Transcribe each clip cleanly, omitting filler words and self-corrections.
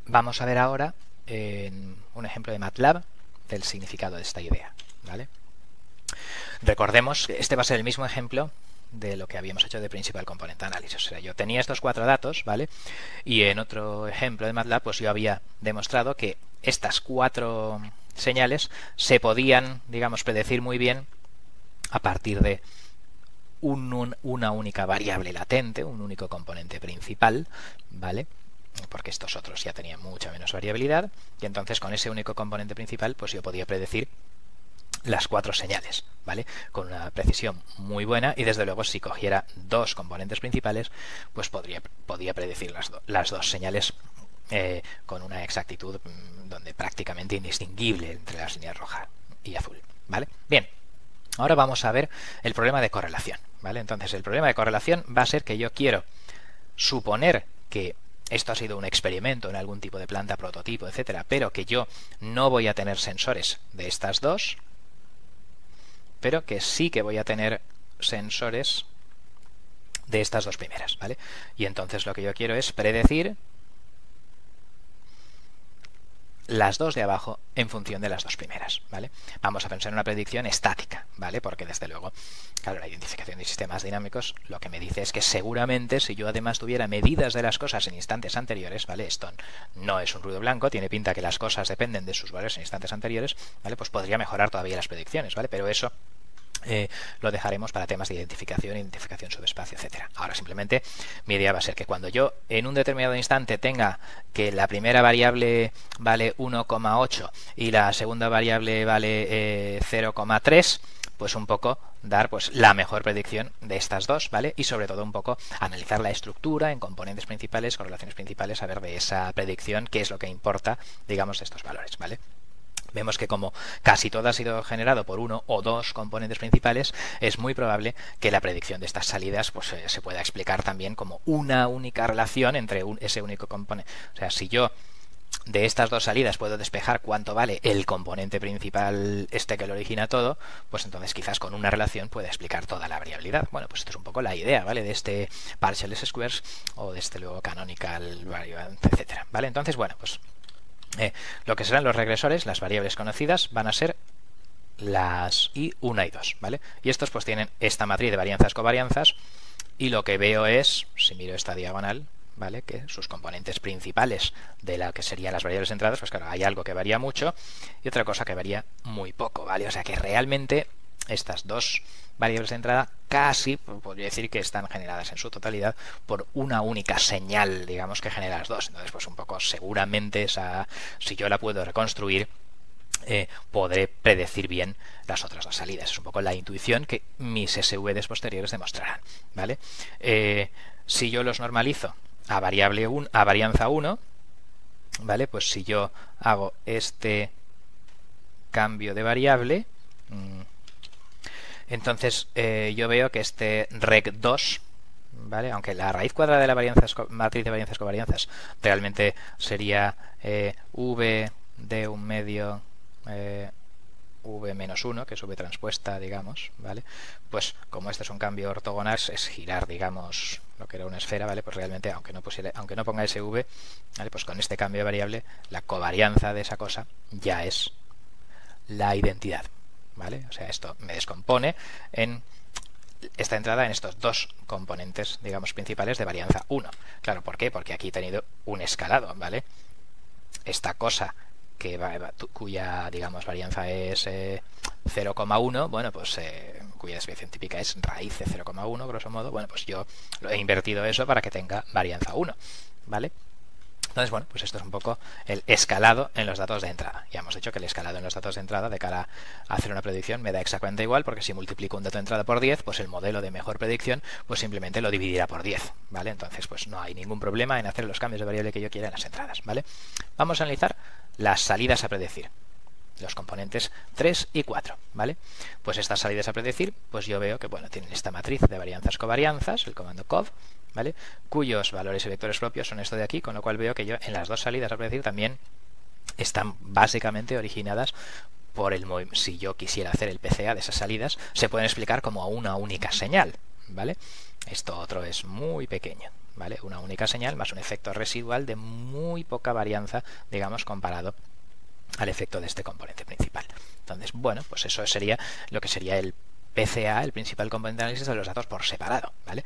Vamos a ver ahora un ejemplo de MATLAB del significado de esta idea, ¿vale? Recordemos que este va a ser el mismo ejemplo de lo que habíamos hecho de Principal Component Analysis. O sea, yo tenía estos 4 datos, ¿vale? Y en otro ejemplo de MATLAB, pues yo había demostrado que estas 4 señales se podían, digamos, predecir muy bien a partir de una única variable latente, un único componente principal, ¿vale? Porque estos otros ya tenían mucha menos variabilidad, y entonces con ese único componente principal pues yo podía predecir las 4 señales, ¿vale? Con una precisión muy buena, y desde luego si cogiera 2 componentes principales pues podía predecir las 2 señales con una exactitud donde prácticamente indistinguible entre las líneas roja y azul, ¿vale? Bien, ahora vamos a ver el problema de correlación, ¿vale? Entonces el problema de correlación va a ser que yo quiero suponer que esto ha sido un experimento en algún tipo de planta prototipo, etcétera, pero que yo no voy a tener sensores de estas 2, pero que sí que voy a tener sensores de estas 2 primeras, ¿vale? Y entonces lo que yo quiero es predecir las 2 de abajo en función de las 2 primeras, ¿vale? Vamos a pensar en una predicción estática, ¿vale? Porque desde luego, claro, la identificación de sistemas dinámicos lo que me dice es que seguramente si yo además tuviera medidas de las cosas en instantes anteriores, ¿vale? Esto no es un ruido blanco, tiene pinta que las cosas dependen de sus valores en instantes anteriores, ¿vale? Pues podría mejorar todavía las predicciones, ¿vale? Pero eso lo dejaremos para temas de identificación subespacio, etcétera. Ahora simplemente mi idea va a ser que cuando yo en un determinado instante tenga que la primera variable vale 1,8 y la segunda variable vale 0,3, pues un poco dar pues la mejor predicción de estas 2, ¿vale? Y sobre todo un poco analizar la estructura en componentes principales, correlaciones principales, a ver de esa predicción qué es lo que importa, digamos, de estos valores, ¿vale? Vemos que como casi todo ha sido generado por 1 o 2 componentes principales, es muy probable que la predicción de estas salidas pues, se pueda explicar también como una única relación entre ese único componente. O sea, si yo de estas 2 salidas puedo despejar cuánto vale el componente principal este que lo origina todo, pues entonces quizás con una relación pueda explicar toda la variabilidad. Bueno, pues esto es un poco la idea, ¿vale? De este partial squares o de este luego canonical variance, etcétera, ¿vale? Entonces, bueno, pues lo que serán los regresores, las variables conocidas, van a ser las I1 y 2, ¿vale? Y estos pues tienen esta matriz de varianzas covarianzas, y lo que veo es, si miro esta diagonal, ¿vale? Que sus componentes principales de la que serían las variables de entradas, pues claro, hay algo que varía mucho y otra cosa que varía muy poco, ¿vale? O sea que realmente estas 2 variables de entrada casi podría decir que están generadas en su totalidad por una única señal, digamos, que genera las 2. Entonces, pues un poco seguramente si yo la puedo reconstruir, podré predecir bien las otras 2 salidas. Es un poco la intuición que mis SVDs posteriores demostrarán, ¿vale? Si yo los normalizo a varianza 1, ¿vale? Pues si yo hago este cambio de variable, entonces yo veo que este reg2, ¿vale? Aunque la raíz cuadrada de la matriz de varianzas covarianzas realmente sería v de un medio v menos 1, que es v transpuesta, digamos, ¿vale? Pues como este es un cambio ortogonal, es girar, digamos, lo que era una esfera, ¿vale? Pues realmente, aunque no ponga ese v, ¿vale? Pues con este cambio de variable, la covarianza de esa cosa ya es la identidad, ¿vale? O sea, esto me descompone en esta entrada en estos 2 componentes, digamos, principales de varianza 1. Claro, ¿por qué? Porque aquí he tenido un escalado, ¿vale? Esta cosa cuya, digamos, varianza es 0,1, bueno, pues cuya desviación típica es raíz de 0,1, grosso modo, bueno, pues yo lo he invertido eso para que tenga varianza 1, ¿vale? Entonces, bueno, pues esto es un poco el escalado en los datos de entrada. Ya hemos dicho que el escalado en los datos de entrada de cara a hacer una predicción me da exactamente igual, porque si multiplico un dato de entrada por 10, pues el modelo de mejor predicción pues simplemente lo dividirá por 10, ¿vale? Entonces, pues no hay ningún problema en hacer los cambios de variable que yo quiera en las entradas, ¿vale? Vamos a analizar las salidas a predecir, los componentes 3 y 4, ¿vale? Pues estas salidas a predecir, pues yo veo que, bueno, tienen esta matriz de varianzas covarianzas, el comando cov, ¿vale? Cuyos valores y vectores propios son esto de aquí, con lo cual veo que yo en las 2 salidas a predecir también están básicamente originadas por si yo quisiera hacer el PCA de esas salidas, se pueden explicar como a una única señal, ¿vale? Esto otro es muy pequeño, ¿vale? Una única señal más un efecto residual de muy poca varianza, digamos, comparado al efecto de este componente principal. Entonces, bueno, pues eso sería lo que sería el PCA, el principal componente de análisis de los datos por separado, ¿vale?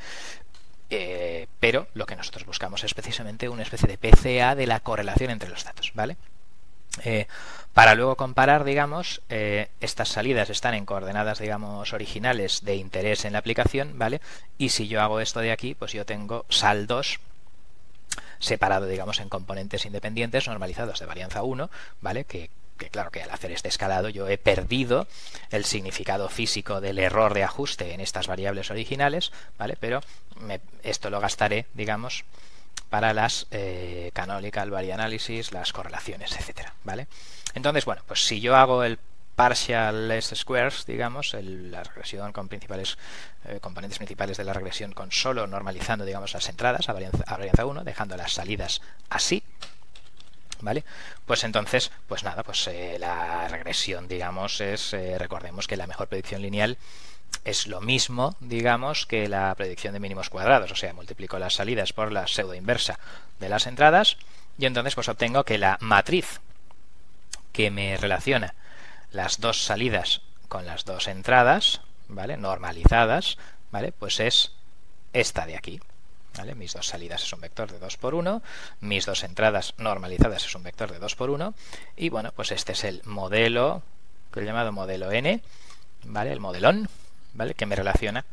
Pero lo que nosotros buscamos es precisamente una especie de PCA de la correlación entre los datos, ¿vale? Para luego comparar, digamos, estas salidas están en coordenadas, digamos, originales de interés en la aplicación, ¿vale? Y si yo hago esto de aquí, pues yo tengo saldos separado, digamos, en componentes independientes normalizados de varianza 1, ¿vale? Que claro que al hacer este escalado yo he perdido el significado físico del error de ajuste en estas variables originales, ¿vale? Pero esto lo gastaré, digamos, para las canonical variance analysis, las correlaciones, etcétera, ¿vale? Entonces, bueno, pues si yo hago el partial least squares, digamos, la regresión con principales componentes principales de la regresión con solo normalizando, digamos, las entradas a varianza 1, dejando las salidas así, ¿vale? Pues entonces, pues nada, pues la regresión, digamos, es, recordemos que la mejor predicción lineal es lo mismo, digamos, que la predicción de mínimos cuadrados, o sea, multiplico las salidas por la pseudo inversa de las entradas y entonces pues obtengo que la matriz que me relaciona las dos salidas con las dos entradas, ¿vale? Normalizadas, ¿vale? Pues es esta de aquí, ¿vale? Mis dos salidas es un vector de 2 por 1, mis dos entradas normalizadas es un vector de 2 por 1 y bueno, pues este es el modelo, que he llamado modelo N, ¿vale? El modelón, ¿vale? Que me relaciona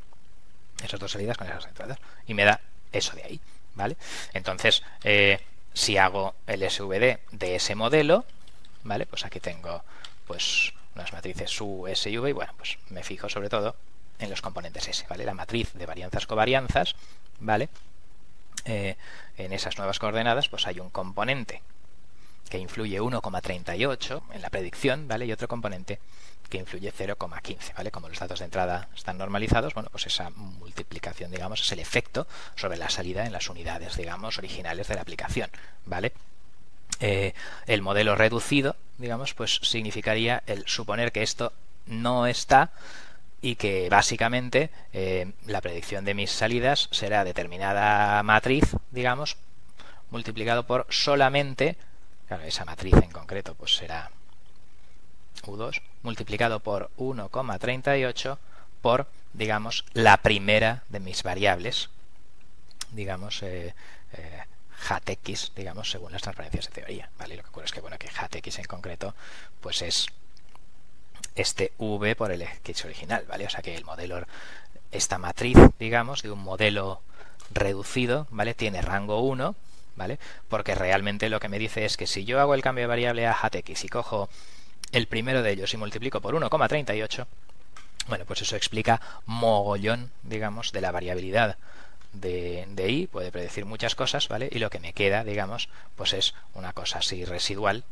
esas dos salidas con esas entradas y me da eso de ahí, ¿vale? Entonces, si hago el SVD de ese modelo, ¿vale? Pues aquí tengo pues unas matrices U, S y V y bueno, pues me fijo sobre todo en los componentes S, ¿vale? La matriz de varianzas covarianzas, ¿vale? En esas nuevas coordenadas pues hay un componente que influye 1,38 en la predicción, ¿vale? Y otro componente que influye 0,15, ¿vale? Como los datos de entrada están normalizados, bueno, pues esa multiplicación, digamos, es el efecto sobre la salida en las unidades, digamos, originales de la aplicación, ¿vale? El modelo reducido, digamos, pues significaría el suponer que esto no está y que básicamente la predicción de mis salidas será determinada matriz, digamos, multiplicado por solamente, claro, esa matriz en concreto pues será U2 multiplicado por 1,38 por, digamos, la primera de mis variables, digamos, hatx, digamos, según las transparencias de teoría, ¿vale? Y lo que ocurre es que, bueno, que hatx en concreto pues es este v por el x original, ¿vale? O sea que el modelo, esta matriz, digamos, de un modelo reducido, ¿vale? Tiene rango 1, ¿vale? Porque realmente lo que me dice es que si yo hago el cambio de variable a hatx y cojo el primero de ellos y multiplico por 1,38, bueno, pues eso explica mogollón, digamos, de la variabilidad de i, puede predecir muchas cosas, ¿vale? Y lo que me queda, digamos, pues es una cosa así residual,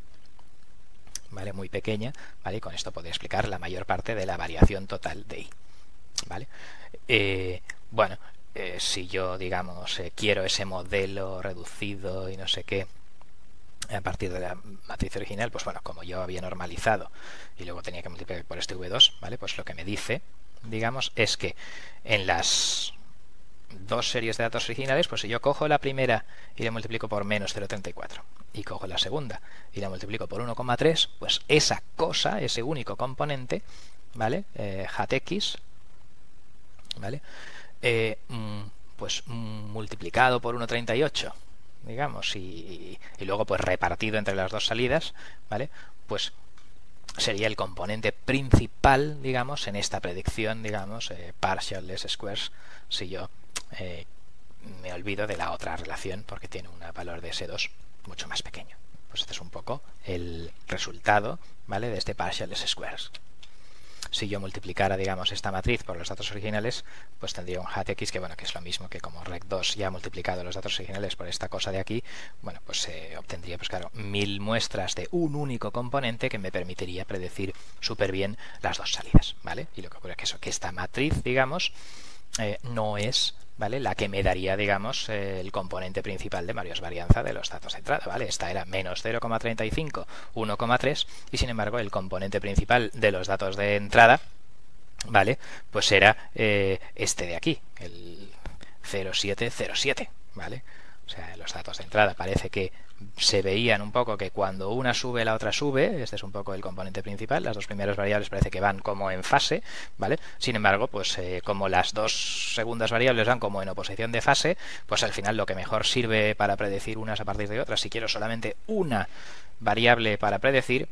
¿vale? Muy pequeña, ¿vale? Y con esto puedo explicar la mayor parte de la variación total de i, ¿vale? Bueno, si yo, digamos, quiero ese modelo reducido y no sé qué a partir de la matriz original, pues bueno, como yo había normalizado y luego tenía que multiplicar por este v2, ¿vale? Pues lo que me dice, digamos, es que en las dos series de datos originales, pues si yo cojo la primera y la multiplico por menos 0,34 y cojo la segunda y la multiplico por 1,3, pues esa cosa, ese único componente, ¿vale? Hatx, ¿vale? Pues multiplicado por 1,38, digamos, y luego pues repartido entre las dos salidas, ¿vale? Pues sería el componente principal, digamos, en esta predicción, digamos, partial least squares, si yo me olvido de la otra relación porque tiene un valor de S2 mucho más pequeño. Pues este es un poco el resultado, ¿vale? De este partial least squares. Si yo multiplicara, digamos, esta matriz por los datos originales, pues tendría un hatx que, bueno, que es lo mismo que como rec2 ya multiplicado los datos originales por esta cosa de aquí, bueno, pues obtendría, pues claro, 1000 muestras de un único componente que me permitiría predecir súper bien las dos salidas, ¿vale? Y lo que ocurre es que eso, que esta matriz, digamos, no es, ¿vale?, la que me daría, digamos, el componente principal de varios varianza de los datos de entrada, ¿vale? Esta era menos 0,35, 1,3 y sin embargo el componente principal de los datos de entrada, ¿vale?, pues era este de aquí, el 0707, ¿vale? O sea, en los datos de entrada parece que se veían un poco que cuando una sube la otra sube. Este es un poco el componente principal. Las dos primeras variables parece que van como en fase, ¿vale? Sin embargo, pues como las dos segundas variables van como en oposición de fase, pues al final lo que mejor sirve para predecir unas a partir de otras, si quiero solamente una variable para predecir,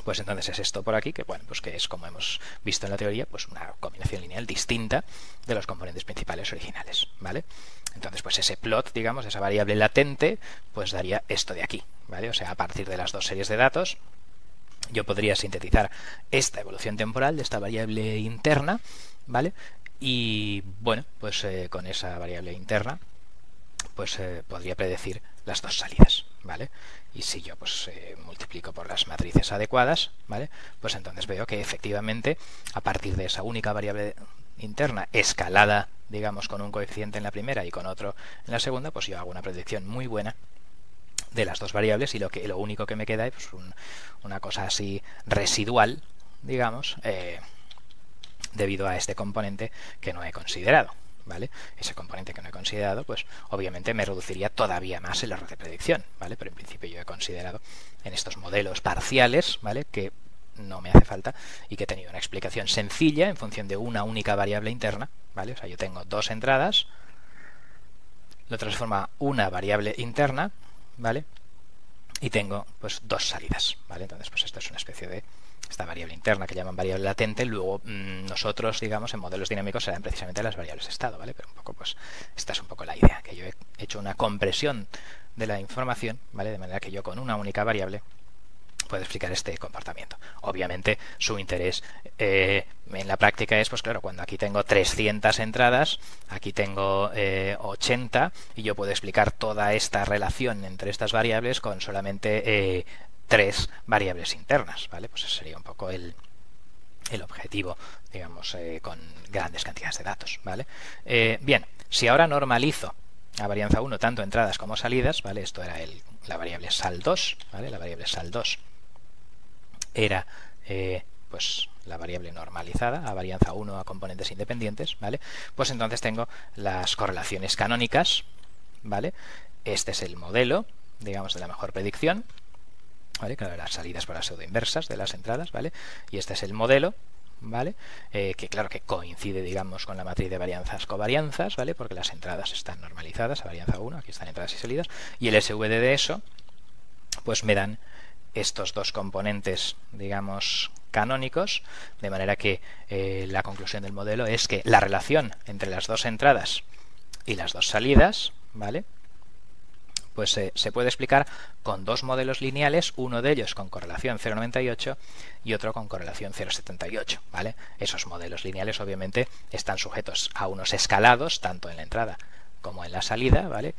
pues entonces es esto por aquí, que bueno, pues que es, como hemos visto en la teoría, pues una combinación lineal distinta de los componentes principales originales, ¿vale? Entonces, pues ese plot, digamos, esa variable latente, pues daría esto de aquí, ¿vale? O sea, a partir de las dos series de datos, yo podría sintetizar esta evolución temporal de esta variable interna, ¿vale? Y bueno, pues con esa variable interna, pues podría predecir las dos salidas, ¿vale? Y si yo pues multiplico por las matrices adecuadas, ¿vale? Pues entonces veo que efectivamente a partir de esa única variable interna escalada, digamos, con un coeficiente en la primera y con otro en la segunda, pues yo hago una predicción muy buena de las dos variables, y lo único que me queda es pues, una cosa así residual, digamos, debido a este componente que no he considerado, ¿vale? Ese componente que no he considerado, pues obviamente me reduciría todavía más el error de predicción, ¿vale? Pero en principio yo he considerado en estos modelos parciales, ¿vale?, que no me hace falta y que he tenido una explicación sencilla en función de una única variable interna, ¿vale? O sea, yo tengo dos entradas, lo transforma una variable interna, ¿vale? Y tengo pues dos salidas, ¿vale? Entonces pues esto es una especie de esta variable interna que llaman variable latente. Luego nosotros, digamos, en modelos dinámicos serán precisamente las variables de estado, ¿vale? Pero un poco pues esta es un poco la idea, que yo he hecho una compresión de la información, ¿vale? De manera que yo con una única variable puedo explicar este comportamiento. Obviamente su interés en la práctica es, pues claro, cuando aquí tengo 300 entradas, aquí tengo 80, y yo puedo explicar toda esta relación entre estas variables con solamente 3 variables internas, ¿vale? Pues ese sería un poco el objetivo, digamos, con grandes cantidades de datos, ¿vale? Bien, si ahora normalizo a varianza 1 tanto entradas como salidas, ¿vale? Esto era la variable sal2, ¿vale? La variable sal2 era pues la variable normalizada a varianza 1 a componentes independientes, ¿vale? Pues entonces tengo las correlaciones canónicas, ¿vale? Este es el modelo, digamos, de la mejor predicción, ¿vale? Claro, las salidas por las pseudoinversas de las entradas, ¿vale? Y este es el modelo, ¿vale? Que claro que coincide, digamos, con la matriz de varianzas covarianzas, ¿vale? Porque las entradas están normalizadas a varianza 1, aquí están entradas y salidas, y el SVD de eso, pues me dan estos dos componentes, digamos, canónicos, de manera que la conclusión del modelo es que la relación entre las dos entradas y las dos salidas, ¿vale?, pues se puede explicar con dos modelos lineales, uno de ellos con correlación 0,98 y otro con correlación 0,78, ¿vale? Esos modelos lineales obviamente están sujetos a unos escalados, tanto en la entrada como en la salida, ¿vale?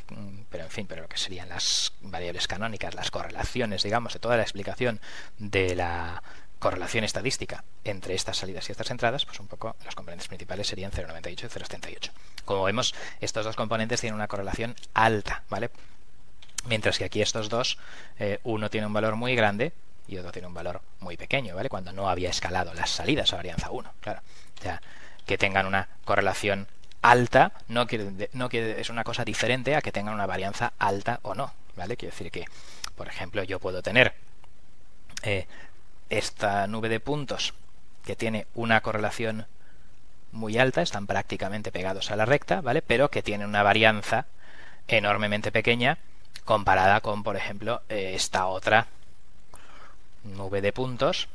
Pero en fin, pero lo que serían las variables canónicas, las correlaciones, digamos, de toda la explicación de la correlación estadística entre estas salidas y estas entradas, pues un poco los componentes principales serían 0,98 y 0,78. Como vemos, estos dos componentes tienen una correlación alta, ¿vale? Mientras que aquí estos dos, uno tiene un valor muy grande y otro tiene un valor muy pequeño, ¿vale? Cuando no había escalado las salidas a varianza 1, claro. O sea, que tengan una correlación alta es una cosa diferente a que tengan una varianza alta o no, ¿vale? Quiere decir que, por ejemplo, yo puedo tener esta nube de puntos que tiene una correlación muy alta, están prácticamente pegados a la recta, ¿vale? Pero que tiene una varianza enormemente pequeña comparada con, por ejemplo, esta otra nube de puntos,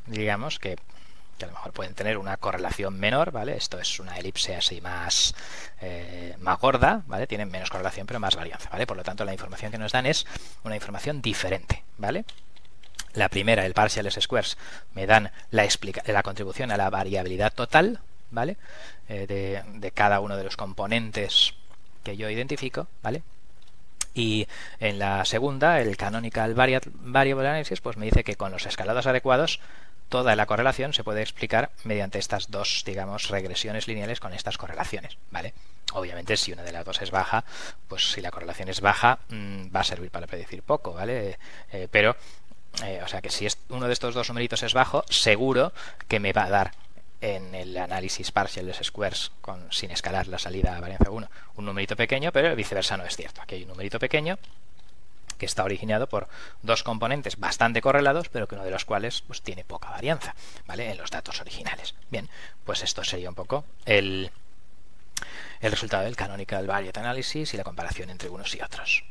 digamos, que a lo mejor pueden tener una correlación menor, ¿vale? Esto es una elipse así más gorda, ¿vale? Tienen menos correlación pero más varianza, ¿vale? Por lo tanto, la información que nos dan es una información diferente, ¿vale? La primera, el partial S-squares, me dan la contribución a la variabilidad total, ¿vale? De cada uno de los componentes que yo identifico, ¿vale? Y en la segunda, el canonical variable analysis, pues me dice que con los escalados adecuados toda la correlación se puede explicar mediante estas dos, digamos, regresiones lineales con estas correlaciones, ¿vale? Obviamente, si una de las dos es baja, pues si la correlación es baja, va a servir para predecir poco, ¿vale? O sea que si uno de estos dos numeritos es bajo, seguro que me va a dar en el análisis partial de squares sin escalar la salida a varianza 1 un numerito pequeño, pero viceversa no es cierto. Aquí hay un numerito pequeño que está originado por dos componentes bastante correlados, pero que uno de los cuales pues tiene poca varianza, ¿vale? En los datos originales. Bien, pues esto sería un poco el resultado del canonical variate analysis y la comparación entre unos y otros.